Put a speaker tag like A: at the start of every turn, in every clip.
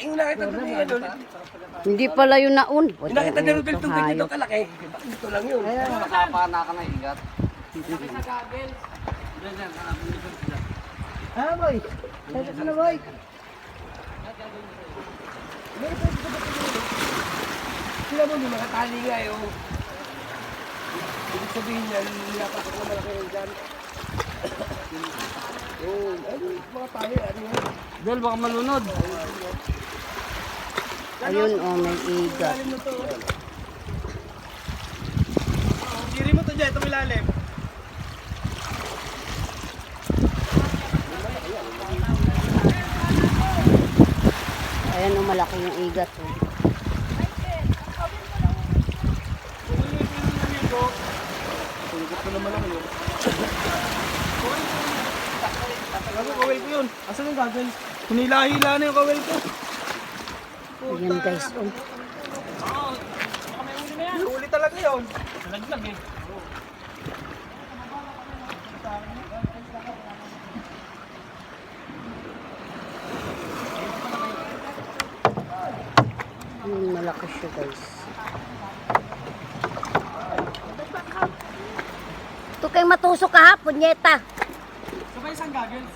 A: yung nakita doon yung ano.
B: Hindi pala yun naun.
A: Yung nakita doon yung tubig dito kalaki. Bakit dito lang yun?
C: Nakapana ka na ingat.
D: Ah, boy. Saan ka na, boy?
A: Sila mo yung nakatali nga yung... Ibig sabihin niya, nilapasok na malaki yung dyan. Oo, ano mga tayo, ano yun?
C: Del, baka malunod.
B: Ayun oh, may igat.
D: Diri mo to dyan, itong ilalim.
B: Ayan oh, malaki yung igat oh.
D: Sungkot ko naman ako yun. Gago, kawel ko yun. Asan yung gagawin? Hinila-hila na yung kawel ko.
B: Ayan guys oh.
D: Huli talaga yun. Nalaglag eh.
B: Malaki siya guys. Ito kay matusok ka ha, punyeta.
D: Sabay isang goggles.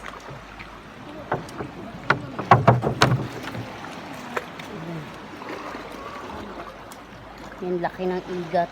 B: Yung laki ng igat.